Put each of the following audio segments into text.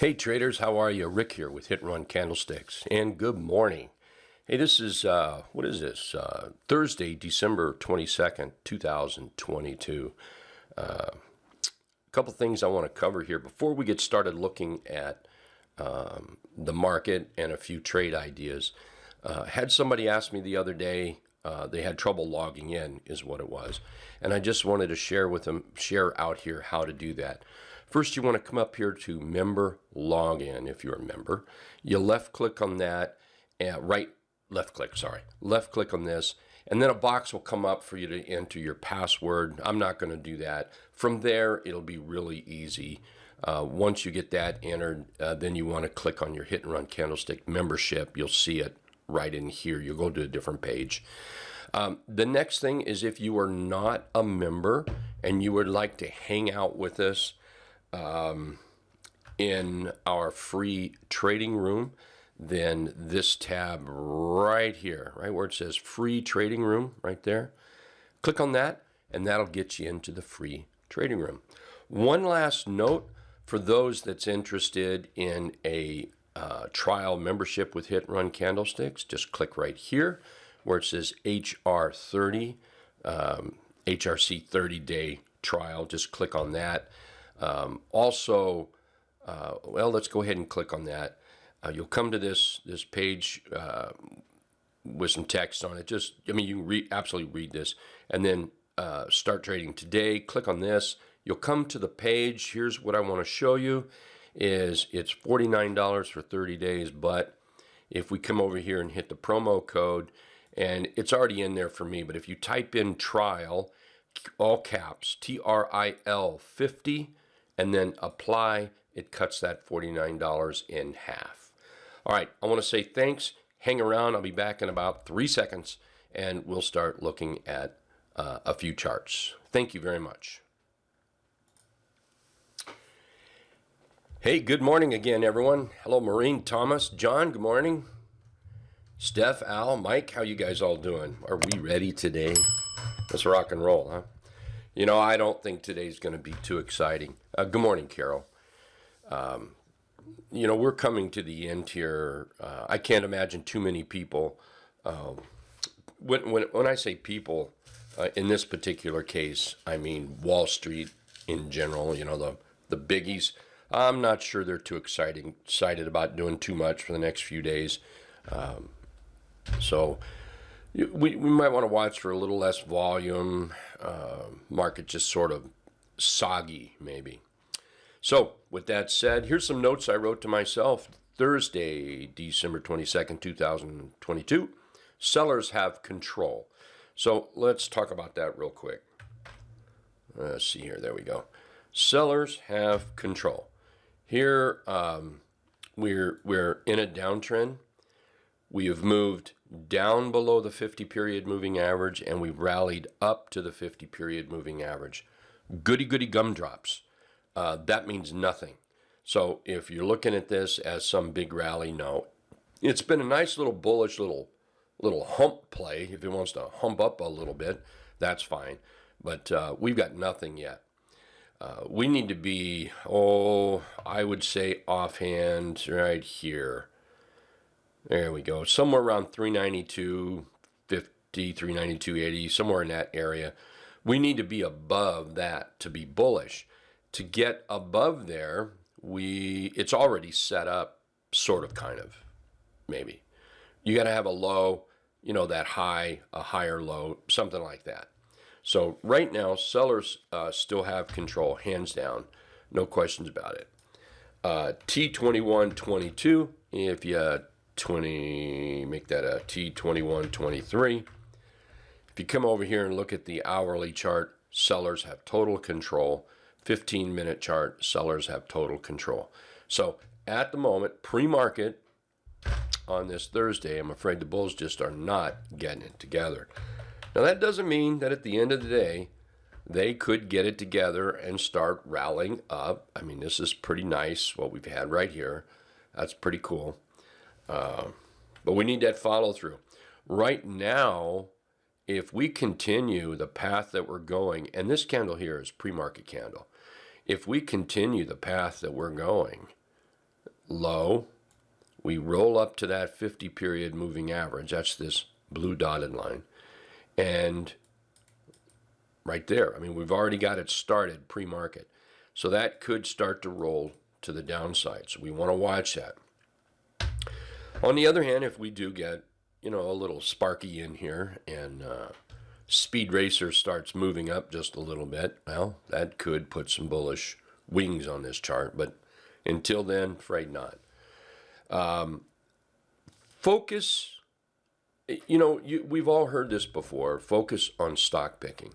Hey traders, how are you? Rick here with Hit and Run Candlesticks, and good morning. Hey, this is, what is this? Thursday, December 22nd, 2022. A couple things I want to cover here before we get started looking at the market and a few trade ideas. Had somebody ask me the other day, they had trouble logging in, is what it was. And I just wanted to share out here how to do that. First, you want to come up here to Member Login if you're a member. You left click on that, and left click on this, and then a box will come up for you to enter your password. I'm not going to do that. From there, it'll be really easy. Once you get that entered, then you want to click on your Hit and Run Candlestick membership. You'll see it right in here. You'll go to a different page. The next thing is if you are not a member and you would like to hang out with us in our free trading room, then this tab right here, right where it says free trading room right there, click on that and that'll get you into the free trading room. One last note for those that's interested in a trial membership with Hit and Run Candlesticks, just click right here where it says HR30, HRC 30-day trial. Just click on that. Well, let's go ahead and click on that. You'll come to this page with some text on it. You can absolutely read this, and then start trading today. Click on this. You'll come to the page. Here's what I want to show you. It's $49 for 30 days, but if we come over here and hit the promo code, and it's already in there for me, but if you type in trial, all caps, TRIL 50, and then apply, it cuts that $49 in half. All right, I want to say thanks. Hang around. I'll be back in about 3 seconds, and we'll start looking at a few charts. Thank you very much. Hey, good morning again, everyone. Hello, Maureen, Thomas, John, good morning. Steph, Al, Mike, how you guys all doing? Are we ready today? Let's rock and roll, huh? You know, I don't think today's going to be too exciting. Good morning, Carol. You know, we're coming to the end here. I can't imagine too many people. When I say people, in this particular case, I mean Wall Street in general, you know, the biggies. I'm not sure they're too excited about doing too much for the next few days. So we might want to watch for a little less volume. Market just sort of soggy, maybe. So with that said, here's some notes I wrote to myself. Thursday, December 22nd, 2022. Sellers have control. So let's talk about that real quick. Let's see here. There we go. Sellers have control. Here, we're in a downtrend. We have moved down below the 50-period moving average, and we've rallied up to the 50-period moving average. Goody gumdrops. That means nothing. So if you're looking at this as some big rally, no. It's been a nice little bullish little hump play. If it wants to hump up a little bit, that's fine. But we've got nothing yet. We need to be, I would say offhand right here. There we go. Somewhere around 392.50, 392.80, somewhere in that area. We need to be above that to be bullish. To get above there, it's already set up, sort of, kind of, maybe. You got to have a low, you know, that high, a higher low, something like that. So right now, sellers still have control, hands down, no questions about it. T21.22, if you make that a T21.23. If you come over here and look at the hourly chart, sellers have total control. 15-minute chart, sellers have total control. So at the moment, pre-market on this Thursday, I'm afraid the bulls just are not getting it together. Now that doesn't mean that at the end of the day, they could get it together and start rallying up. I mean, this is pretty nice, what we've had right here. That's pretty cool. But we need that follow through. Right now, if we continue the path that we're going, and this candle here is pre-market candle. If we continue the path that we're going, low. We roll up to that 50-period moving average. That's this blue dotted line. And right there, I mean, we've already got it started pre-market. So that could start to roll to the downside. So we want to watch that. On the other hand, if we do get, a little sparky in here and Speed Racer starts moving up just a little bit, well, that could put some bullish wings on this chart. But until then, afraid not. Focus, we've all heard this before, focus on stock picking.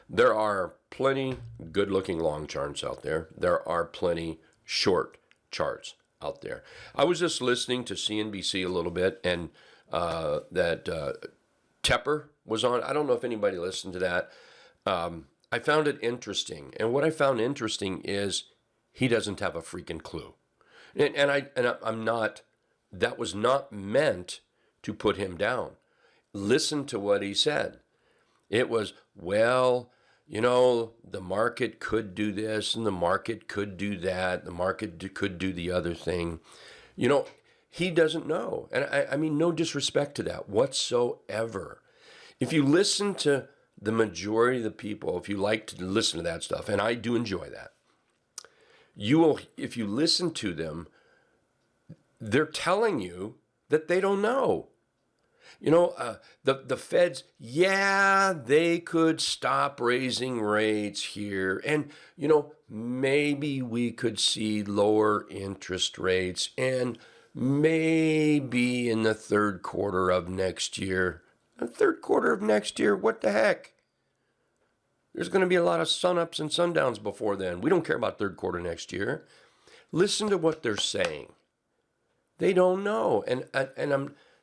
There are plenty good-looking long charts out there. There are plenty short charts out there. I was just listening to CNBC a little bit, and that Tepper was on. I don't know if anybody listened to that. I found it interesting, and what I found interesting is he doesn't have a freaking clue. And I'm not. That was not meant to put him down. Listen to what he said. It was, well, the market could do this and the market could do that. The market could do the other thing. He doesn't know. And I mean, no disrespect to that whatsoever. If you listen to the majority of the people, if you like to listen to that stuff, and I do enjoy that, you will, if you listen to them, they're telling you that they don't know. The Feds, yeah, they could stop raising rates here. And, maybe we could see lower interest rates. And maybe in the third quarter of next year. The third quarter of next year, what the heck? There's going to be a lot of sunups and sundowns before then. We don't care about third quarter next year. Listen to what they're saying. They don't know. And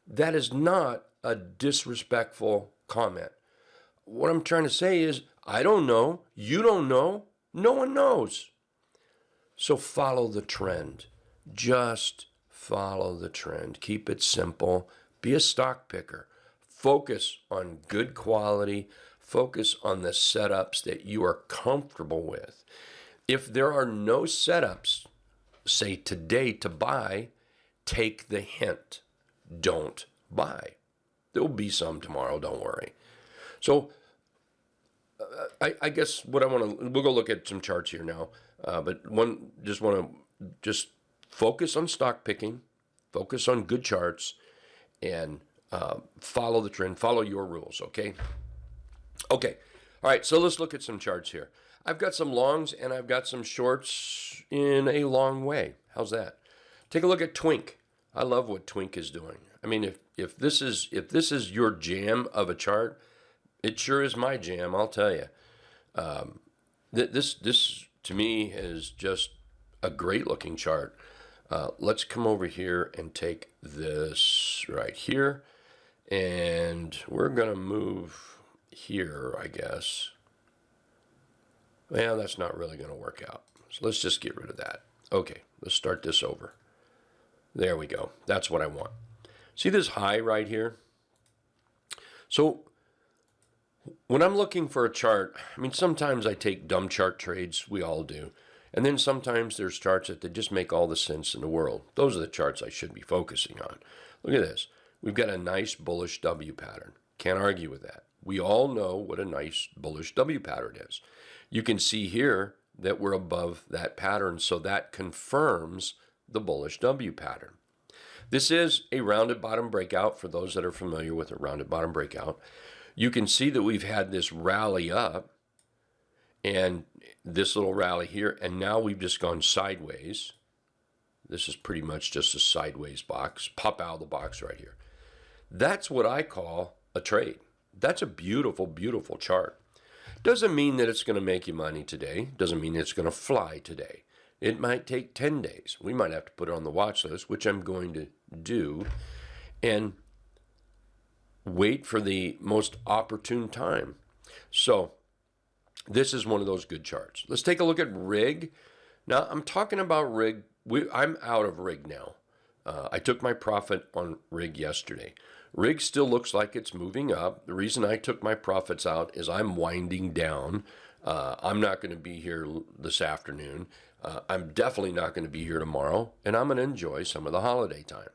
that is not a disrespectful comment. What I'm trying to say is, I don't know. You don't know. No one knows. So follow the trend. Just follow the trend. Keep it simple. Be a stock picker. Focus on good quality. Focus on the setups that you are comfortable with. If there are no setups, say today to buy, take the hint. Don't buy. There'll be some tomorrow, don't worry. So I guess what I want to, we'll go look at some charts here now. But just focus on stock picking, focus on good charts, and follow the trend, follow your rules, okay? Okay, all right, so let's look at some charts here. I've got some longs and I've got some shorts in a long way. How's that? Take a look at Twink. I love what Twink is doing. I mean, if this is your jam of a chart, it sure is my jam, I'll tell you. This to me is just a great looking chart. Let's come over here and take this right here, and we're gonna move here, I guess. Well, that's not really gonna work out. So let's just get rid of that. Okay, let's start this over. There we go. That's what I want. See this high right here? So when I'm looking for a chart, I mean, sometimes I take dumb chart trades. We all do. And then sometimes there's charts that they just make all the sense in the world. Those are the charts I should be focusing on. Look at this. We've got a nice bullish W pattern. Can't argue with that. We all know what a nice bullish W pattern is. You can see here that we're above that pattern, so that confirms the bullish W pattern. This is a rounded bottom breakout for those that are familiar with a rounded bottom breakout. You can see that we've had this rally up and this little rally here, and now we've just gone sideways. This is pretty much just a sideways box. Pop out of the box right here. That's what I call a trade. That's a beautiful, beautiful chart. Doesn't mean that it's going to make you money today. Doesn't mean it's going to fly today. It might take 10 days. We might have to put it on the watch list, which I'm going to do, and wait for the most opportune time. So this is one of those good charts. Let's take a look at RIG. Now, I'm talking about RIG. I'm out of RIG now. I took my profit on RIG yesterday. RIG still looks like it's moving up. The reason I took my profits out is I'm winding down. I'm not going to be here this afternoon. I'm definitely not going to be here tomorrow, and I'm going to enjoy some of the holiday time.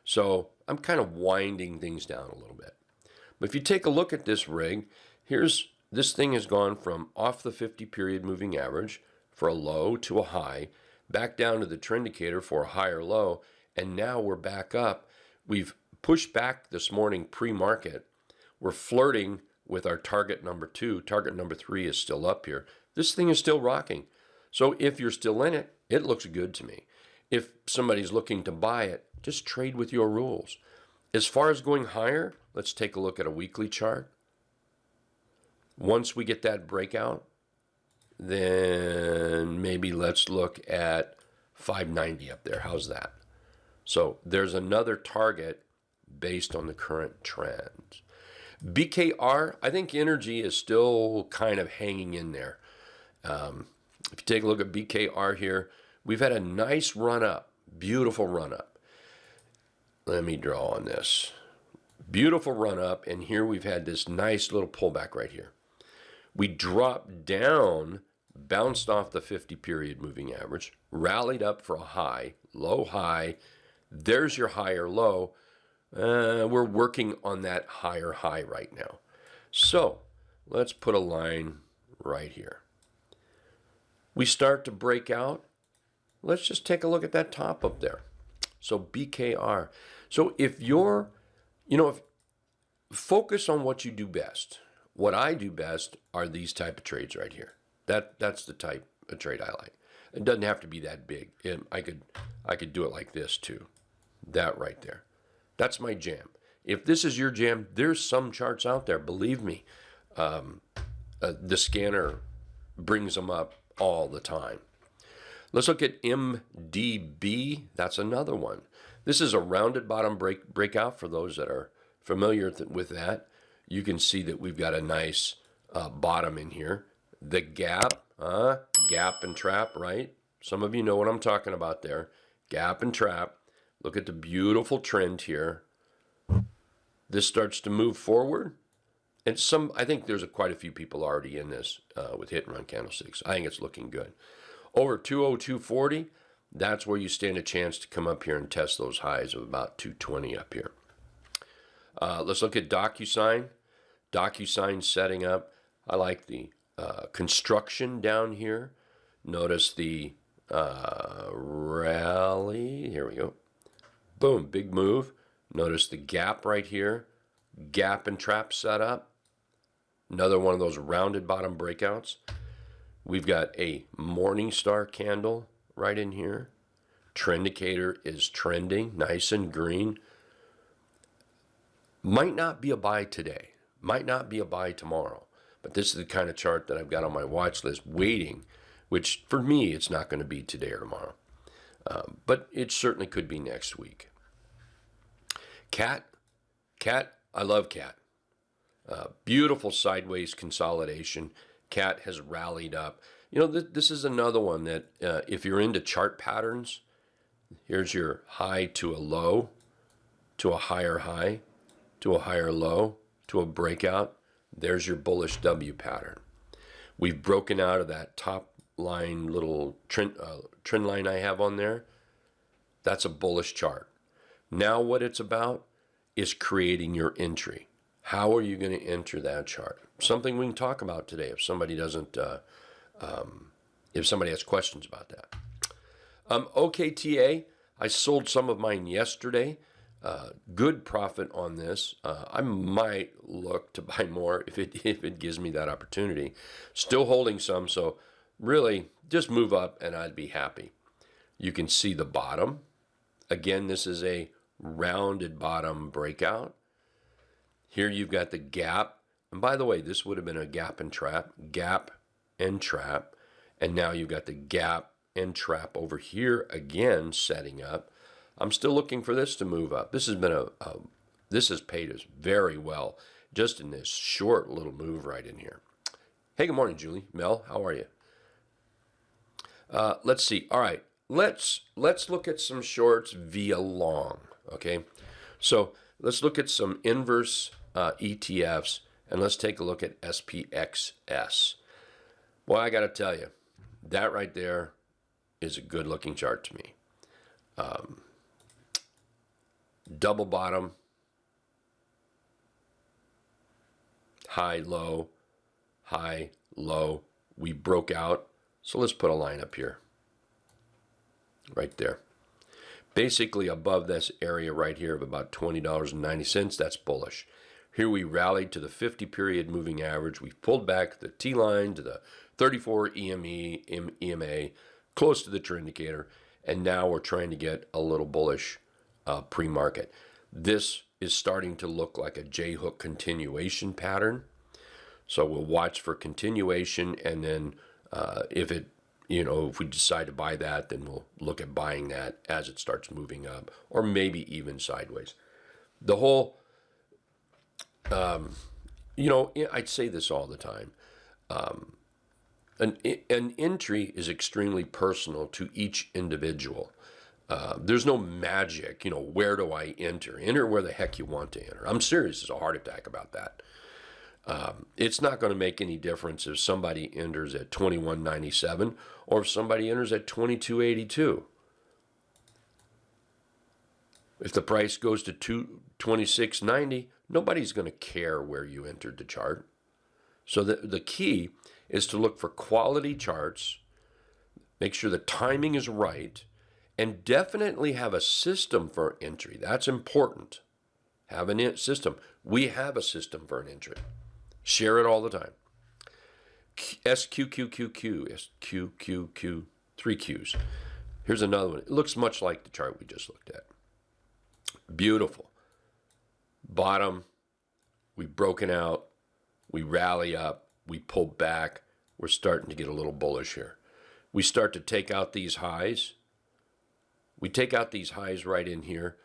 So I'm kind of winding things down a little bit. But if you take a look at this rig, this thing has gone from off the 50 period moving average for a low to a high, back down to the trend indicator for a higher low, and now we're back up. We've pushed back this morning pre-market. We're flirting with our target number 2. Target number 3 is still up here. This thing is still rocking. So if you're still in it, it looks good to me. If somebody's looking to buy it, just trade with your rules. As far as going higher, let's take a look at a weekly chart. Once we get that breakout, then maybe let's look at 590 up there. How's that? So there's another target based on the current trends. BKR, I think energy is still kind of hanging in there. If you take a look at BKR here, we've had a nice run up, beautiful run up. Let me draw on this. Beautiful run up, and here we've had this nice little pullback right here. We dropped down, bounced off the 50 period moving average, rallied up for a high, low high. There's your higher low. We're working on that higher high right now. So let's put a line right here. We start to break out. Let's just take a look at that top up there. So BKR. So if you're, focus on what you do best. What I do best are these type of trades right here. That's the type of trade I like. It doesn't have to be that big. I could do it like this too. That right there. That's my jam. If this is your jam, there's some charts out there. Believe me, the scanner brings them up all the time. Let's look at MDB. That's another one. This is a rounded bottom breakout for those that are familiar with that. You can see that we've got a nice bottom in here. The gap, gap and trap, right? Some of you know what I'm talking about there. Gap and trap. Look at the beautiful trend here. This starts to move forward. And I think there's quite a few people already in this with hit and run candlesticks. I think it's looking good. Over 202.40, that's where you stand a chance to come up here and test those highs of about 220 up here. Let's look at DocuSign. DocuSign setting up. I like the construction down here. Notice the rally. Here we go. Boom, big move. Notice the gap right here. Gap and trap setup. Another one of those rounded bottom breakouts. We've got a Morningstar candle right in here. Trend indicator is trending, nice and green. Might not be a buy today. Might not be a buy tomorrow. But this is the kind of chart that I've got on my watch list waiting, which for me, it's not going to be today or tomorrow. But it certainly could be next week. Cat, I love Cat. Beautiful sideways consolidation. Cat has rallied up. This is another one that if you're into chart patterns, here's your high to a low, to a higher high, to a higher low, to a breakout. There's your bullish W pattern. We've broken out of that top line little trend line I have on there. That's a bullish chart. Now what it's about is creating your entry. How are you going to enter that chart? Something we can talk about today if somebody doesn't, if somebody has questions about that. OKTA, I sold some of mine yesterday. Good profit on this. I might look to buy more if it gives me that opportunity. Still holding some, so really just move up and I'd be happy. You can see the bottom. Again, this is a rounded bottom breakout. Here you've got the gap. And by the way, this would have been a gap and trap, and now you've got the gap and trap over here again setting up. I'm still looking for this to move up. This has been this has paid us very well just in this short little move right in here. Hey, good morning, Julie. Mel, how are you? Let's see. All right, let's look at some shorts via long. Okay, so let's look at some inverse ETFs. And let's take a look at SPXS. Well, I got to tell you, that right there is a good looking chart to me. Double bottom, high, low, high, low. We broke out. So let's put a line up here. Right there. Basically above this area right here of about $20.90, that's bullish. Here we rallied to the 50 period moving average. We pulled back the T line to the 34 EMA, close to the trend indicator, and now we're trying to get a little bullish pre-market. This is starting to look like a J-hook continuation pattern. So we'll watch for continuation, and then if we decide to buy that, then we'll look at buying that as it starts moving up, or maybe even sideways. The whole, I'd say this all the time. An entry is extremely personal to each individual. There's no magic, where do I enter? Enter where the heck you want to enter. I'm serious as a heart attack about that. It's not going to make any difference if somebody enters at 21.97 or if somebody enters at 22.82. If the price goes to 26.90, nobody's going to care where you entered the chart. So the key is to look for quality charts, make sure the timing is right, and definitely have a system for entry. That's important. Have a system. We have a system for an entry. Share it all the time. SQQQ, SQQQ, 3 Qs. Here's another one. It looks much like the chart we just looked at. Beautiful. Bottom, we've broken out, we rally up, we pull back, we're starting to get a little bullish here. We start to take out these highs. We take out these highs right in here.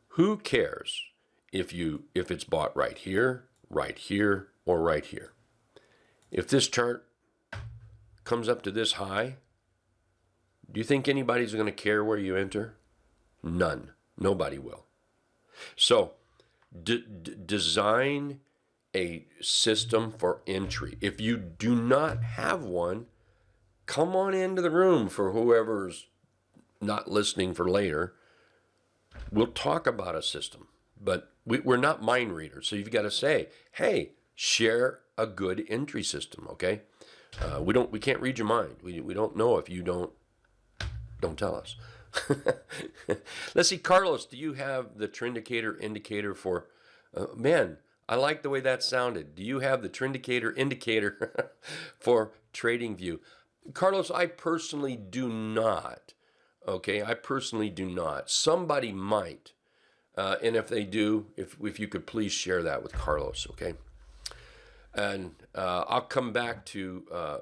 Who cares if it's bought right here, or right here? If this chart comes up to this high, do you think anybody's going to care where you enter? None. Nobody will. So design a system for entry. If you do not have one, come on into the room for whoever's not listening for later. We'll talk about a system, but we're not mind readers. So you've got to say, hey, share a good entry system, okay? We can't read your mind. We don't know if you don't tell us. Let's see, Carlos, do you have the Trendicator indicator for, man, I like the way that sounded. Do you have the Trendicator indicator for TradingView? Carlos, I personally do not. Okay, I personally do not. Somebody might. And if they do, if you could please share that with Carlos, okay? And I'll come back to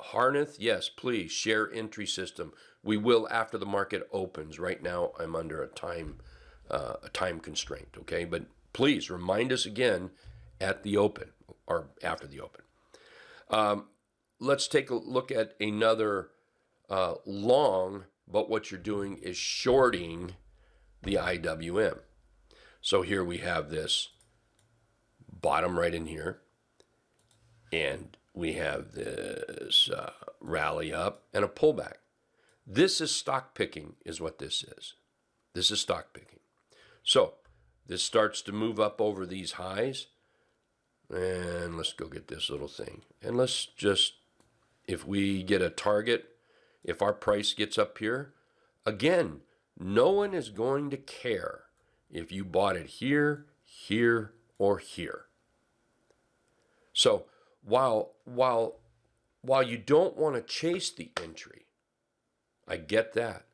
Harneth. Yes, please share entry system. We will after the market opens. Right now, I'm under a time constraint, okay? But please remind us again at the open or after the open. Let's take a look at another long, but what you're doing is shorting the IWM. So here we have this bottom right in here, and we have this rally up and a pullback. This is stock picking is what this is. This is stock picking. So this starts to move up over these highs, and let's go get this little thing. And let's just, if we get a target, if our price gets up here, again, no one is going to care if you bought it here, here, or here. So while you don't want to chase the entry, I get that.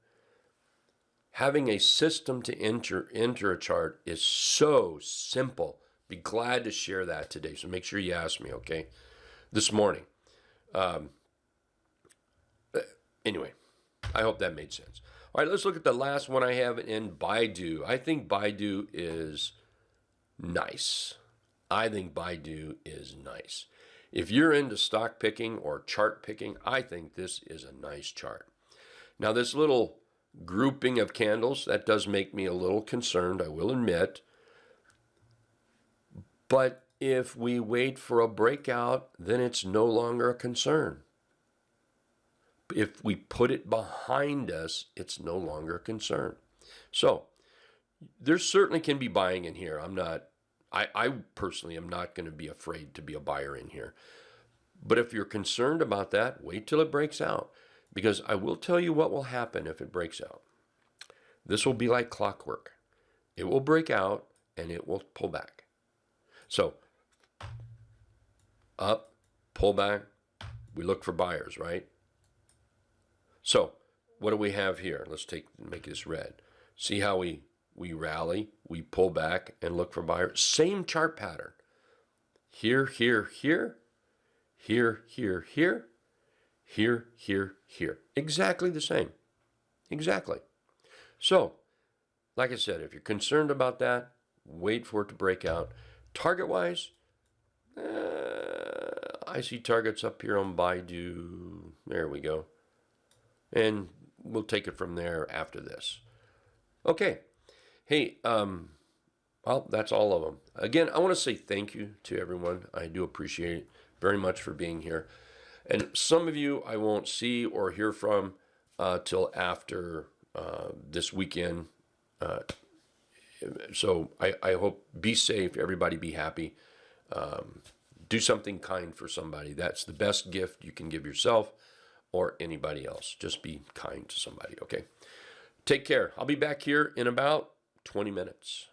Having a system to enter a chart is so simple. Be glad to share that today. So make sure you ask me, okay? This morning. Anyway, I hope that made sense. All right, let's look at the last one I have in Baidu. I think Baidu is nice. If you're into stock picking or chart picking, I think this is a nice chart. Now, this little grouping of candles, that does make me a little concerned, I will admit. But if we wait for a breakout, then it's no longer a concern. If we put it behind us, it's no longer a concern. So there certainly can be buying in here. I personally am not going to be afraid to be a buyer in here. But if you're concerned about that, wait till it breaks out. Because I will tell you what will happen if it breaks out. This will be like clockwork. It will break out and it will pull back. So up, pull back, we look for buyers, right? So what do we have here? Let's make this red. See how we rally, we pull back and look for buyers. Same chart pattern. Here, here, here, here, here, here, here, here, here. Exactly the same. Exactly. So, like I said, if you're concerned about that, wait for it to break out. Target-wise, I see targets up here on Baidu. There we go. And we'll take it from there after this. Okay. Hey, well, that's all of them. Again, I want to say thank you to everyone. I do appreciate it very much for being here. And some of you I won't see or hear from till after this weekend. So I hope, be safe, everybody be happy. Do something kind for somebody. That's the best gift you can give yourself or anybody else. Just be kind to somebody, okay? Take care. I'll be back here in about 20 minutes.